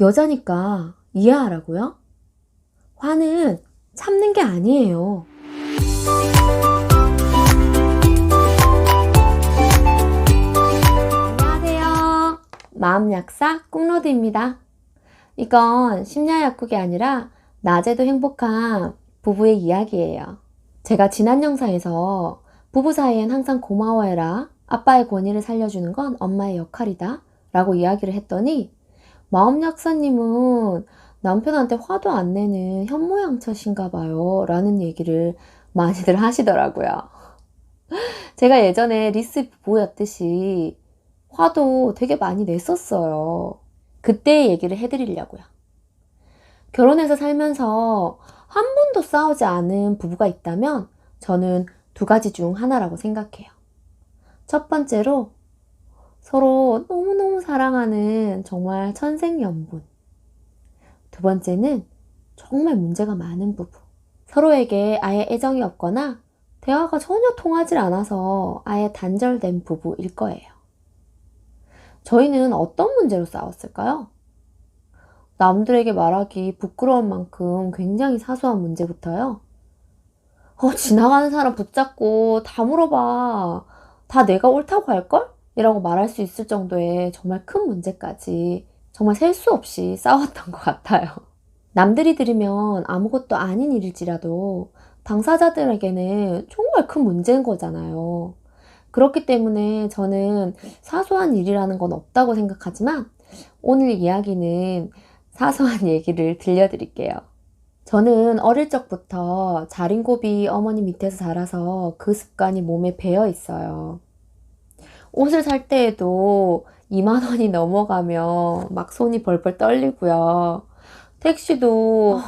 여자니까 이해하라고요? 화는 참는 게 아니에요. 안녕하세요. 마음약사 꾹로드입니다. 이건 심야약국이 아니라 낮에도 행복한 부부의 이야기예요. 제가 지난 영상에서 부부 사이엔 항상 고마워해라, 아빠의 권위를 살려주는 건 엄마의 역할이다 라고 이야기를 했더니 마음약사님은 남편한테 화도 안 내는 현모양처신가 봐요 라는 얘기를 많이들 하시더라고요. 제가 예전에 리스 부부였듯이 화도 되게 많이 냈었어요. 그때 얘기를 해드리려고요. 결혼해서 살면서 한 번도 싸우지 않은 부부가 있다면 저는 두 가지 중 하나라고 생각해요. 첫 번째로 서로 너무너무 사랑하는 정말 천생연분. 두 번째는 정말 문제가 많은 부부. 서로에게 아예 애정이 없거나 대화가 전혀 통하지 않아서 아예 단절된 부부일 거예요. 저희는 어떤 문제로 싸웠을까요? 남들에게 말하기 부끄러운 만큼 굉장히 사소한 문제부터요. 지나가는 사람 붙잡고 다 물어봐. 다 내가 옳다고 할걸? 이라고 말할 수 있을 정도의 정말 큰 문제까지 정말 셀 수 없이 싸웠던 것 같아요. 남들이 들으면 아무것도 아닌 일일지라도 당사자들에게는 정말 큰 문제인 거잖아요. 그렇기 때문에 저는 사소한 일이라는 건 없다고 생각하지만 오늘 이야기는 사소한 얘기를 들려드릴게요. 저는 어릴 적부터 자린고비 어머니 밑에서 자라서 그 습관이 몸에 배어 있어요. 옷을 살 때에도 2만 원이 넘어가면 막 손이 벌벌 떨리고요. 택시도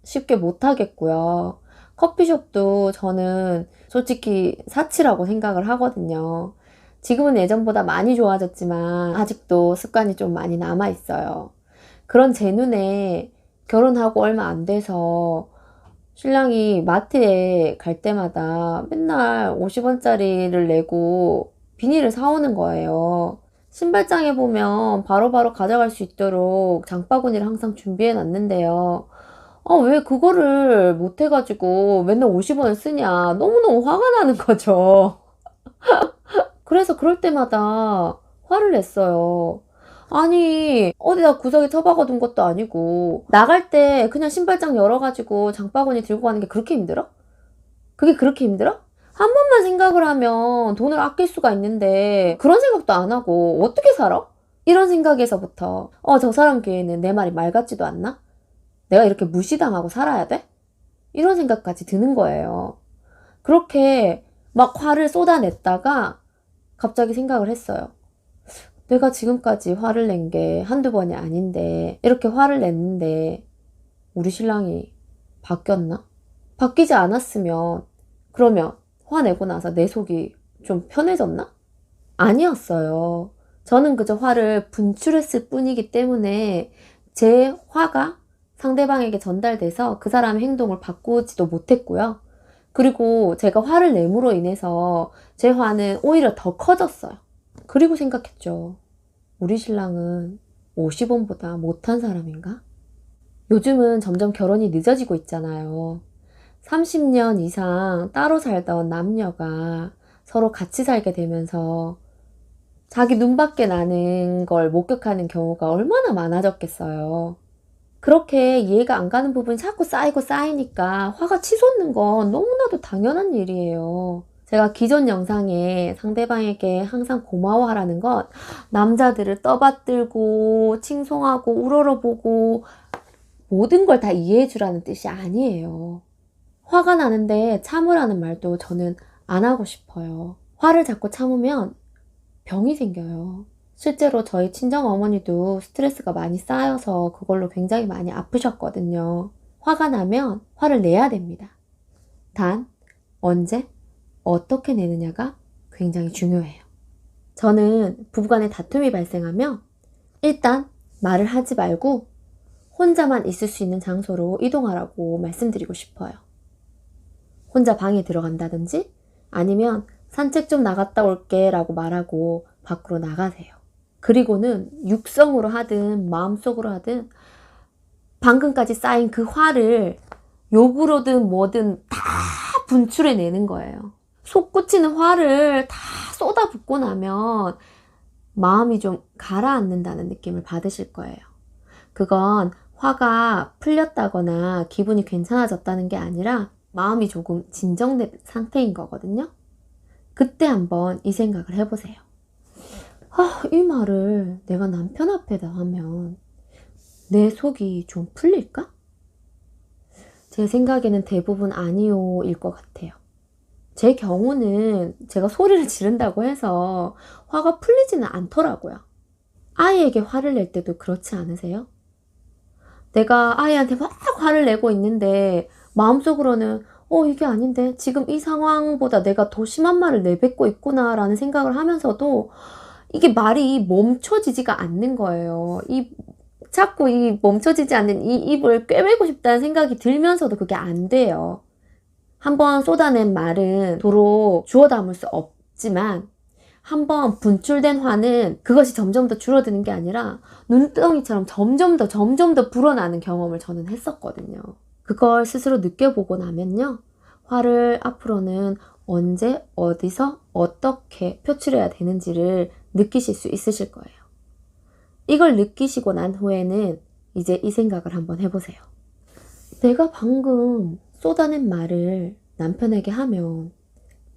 쉽게 못 하겠고요. 커피숍도 저는 솔직히 사치라고 생각을 하거든요. 지금은 예전보다 많이 좋아졌지만 아직도 습관이 좀 많이 남아 있어요. 그런 제 눈에 결혼하고 얼마 안 돼서 신랑이 마트에 갈 때마다 맨날 50원짜리를 내고 비닐을 사오는 거예요. 신발장에 보면 바로바로 가져갈 수 있도록 장바구니를 항상 준비해 놨는데요. 왜 그거를 못 해가지고 맨날 50원을 쓰냐. 너무너무 화가 나는 거죠. 그래서 그럴 때마다 화를 냈어요. 아니, 어디다 구석에 처박아 둔 것도 아니고 나갈 때 그냥 신발장 열어가지고 장바구니 들고 가는 게 그렇게 힘들어? 그게 그렇게 힘들어? 한 번만 생각을 하면 돈을 아낄 수가 있는데 그런 생각도 안 하고 어떻게 살아? 이런 생각에서부터 저 사람 귀에는 내 말이 말 같지도 않나? 내가 이렇게 무시당하고 살아야 돼? 이런 생각까지 드는 거예요. 그렇게 막 화를 쏟아냈다가 갑자기 생각을 했어요. 내가 지금까지 화를 낸 게 한두 번이 아닌데 이렇게 화를 냈는데 우리 신랑이 바뀌었나? 바뀌지 않았으면 그러면 화내고 나서 내 속이 좀 편해졌나? 아니었어요. 저는 그저 화를 분출했을 뿐이기 때문에 제 화가 상대방에게 전달돼서 그 사람의 행동을 바꾸지도 못했고요. 그리고 제가 화를 내므로 인해서 제 화는 오히려 더 커졌어요. 그리고 생각했죠. 우리 신랑은 50원보다 못한 사람인가? 요즘은 점점 결혼이 늦어지고 있잖아요. 30년 이상 따로 살던 남녀가 서로 같이 살게 되면서 자기 눈밖에 나는 걸 목격하는 경우가 얼마나 많아졌겠어요. 그렇게 이해가 안 가는 부분이 자꾸 쌓이고 쌓이니까 화가 치솟는 건 너무나도 당연한 일이에요. 제가 기존 영상에 상대방에게 항상 고마워하라는 건 남자들을 떠받들고 칭송하고 우러러보고 모든 걸 다 이해해 주라는 뜻이 아니에요. 화가 나는데 참으라는 말도 저는 안 하고 싶어요. 화를 자꾸 참으면 병이 생겨요. 실제로 저희 친정 어머니도 스트레스가 많이 쌓여서 그걸로 굉장히 많이 아프셨거든요. 화가 나면 화를 내야 됩니다. 단, 언제, 어떻게 내느냐가 굉장히 중요해요. 저는 부부간에 다툼이 발생하면 일단 말을 하지 말고 혼자만 있을 수 있는 장소로 이동하라고 말씀드리고 싶어요. 혼자 방에 들어간다든지 아니면 산책 좀 나갔다 올게 라고 말하고 밖으로 나가세요. 그리고는 육성으로 하든 마음속으로 하든 방금까지 쌓인 그 화를 욕으로든 뭐든 다 분출해내는 거예요. 솟구치는 화를 다 쏟아붓고 나면 마음이 좀 가라앉는다는 느낌을 받으실 거예요. 그건 화가 풀렸다거나 기분이 괜찮아졌다는 게 아니라 마음이 조금 진정된 상태인 거거든요. 그때 한번 이 생각을 해보세요. 이 말을 내가 남편 앞에다 하면 내 속이 좀 풀릴까? 제 생각에는 대부분 아니요일 것 같아요. 제 경우는 제가 소리를 지른다고 해서 화가 풀리지는 않더라고요. 아이에게 화를 낼 때도 그렇지 않으세요? 내가 아이한테 막 화를 내고 있는데 마음속으로는 이게 아닌데 지금 이 상황보다 내가 더 심한 말을 내뱉고 있구나 라는 생각을 하면서도 이게 말이 멈춰지지가 않는 거예요. 자꾸 이 멈춰지지 않는 이 입을 꿰매고 싶다는 생각이 들면서도 그게 안 돼요. 한번 쏟아낸 말은 도로 주워 담을 수 없지만 한번 분출된 화는 그것이 점점 더 줄어드는 게 아니라 눈덩이처럼 점점 더 불어나는 경험을 저는 했었거든요. 그걸 스스로 느껴보고 나면요. 화를 앞으로는 언제, 어디서, 어떻게 표출해야 되는지를 느끼실 수 있으실 거예요. 이걸 느끼시고 난 후에는 이제 이 생각을 한번 해보세요. 내가 방금 쏟아낸 말을 남편에게 하면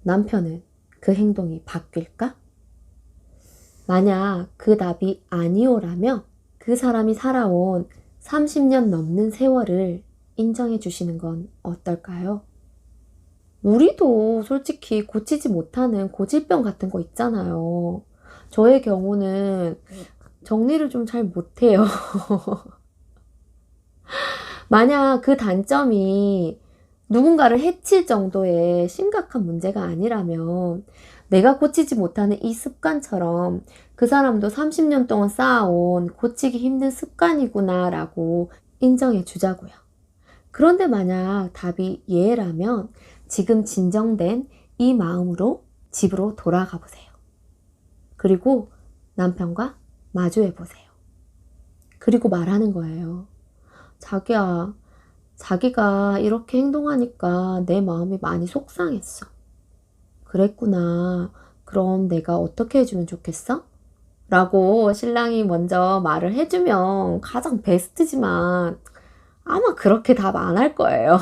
남편은 그 행동이 바뀔까? 만약 그 답이 아니오라면 그 사람이 살아온 30년 넘는 세월을 인정해 주시는 건 어떨까요? 우리도 솔직히 고치지 못하는 고질병 같은 거 있잖아요. 저의 경우는 정리를 좀 잘 못해요. 만약 그 단점이 누군가를 해칠 정도의 심각한 문제가 아니라면 내가 고치지 못하는 이 습관처럼 그 사람도 30년 동안 쌓아온 고치기 힘든 습관이구나 라고 인정해 주자고요. 그런데 만약 답이 예라면 지금 진정된 이 마음으로 집으로 돌아가 보세요. 그리고 남편과 마주해 보세요. 그리고 말하는 거예요. 자기야, 자기가 이렇게 행동하니까 내 마음이 많이 속상했어. 그랬구나. 그럼 내가 어떻게 해주면 좋겠어? 라고 신랑이 먼저 말을 해주면 가장 베스트지만 아마 그렇게 답 안 할 거예요.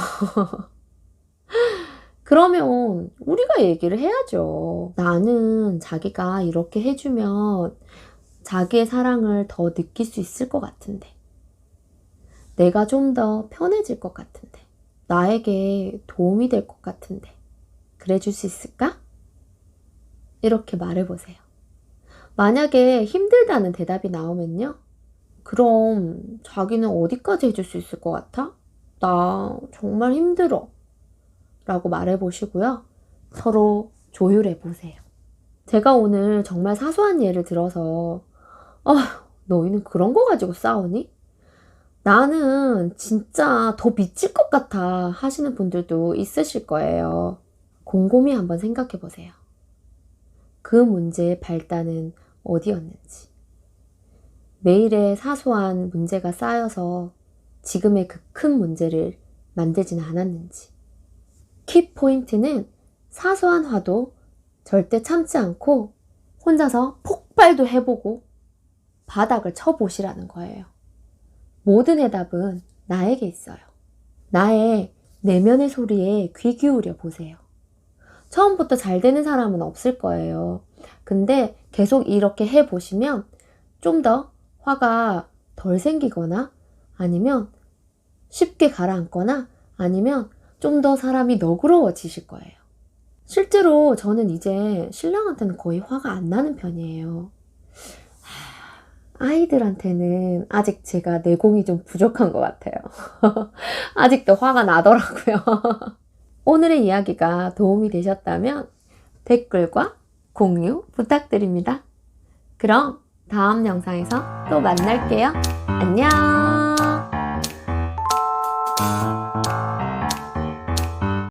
그러면 우리가 얘기를 해야죠. 나는 자기가 이렇게 해주면 자기의 사랑을 더 느낄 수 있을 것 같은데. 내가 좀 더 편해질 것 같은데. 나에게 도움이 될 것 같은데. 그래 줄 수 있을까? 이렇게 말해보세요. 만약에 힘들다는 대답이 나오면요. 그럼 자기는 어디까지 해줄 수 있을 것 같아? 나 정말 힘들어. 라고 말해보시고요. 서로 조율해보세요. 제가 오늘 정말 사소한 예를 들어서 너희는 그런 거 가지고 싸우니? 나는 진짜 더 미칠 것 같아 하시는 분들도 있으실 거예요. 곰곰이 한번 생각해 보세요. 그 문제의 발단은 어디였는지. 매일의 사소한 문제가 쌓여서 지금의 그 큰 문제를 만들지는 않았는지. 키포인트는 사소한 화도 절대 참지 않고 혼자서 폭발도 해보고 바닥을 쳐보시라는 거예요. 모든 해답은 나에게 있어요. 나의 내면의 소리에 귀 기울여 보세요. 처음부터 잘 되는 사람은 없을 거예요. 근데 계속 이렇게 해보시면 좀 더 화가 덜 생기거나 아니면 쉽게 가라앉거나 아니면 좀 더 사람이 너그러워지실 거예요. 실제로 저는 이제 신랑한테는 거의 화가 안 나는 편이에요. 아이들한테는 아직 제가 내공이 좀 부족한 것 같아요. 아직도 화가 나더라고요. 오늘의 이야기가 도움이 되셨다면 댓글과 공유 부탁드립니다. 그럼 다음 영상에서 또 만날게요. 안녕!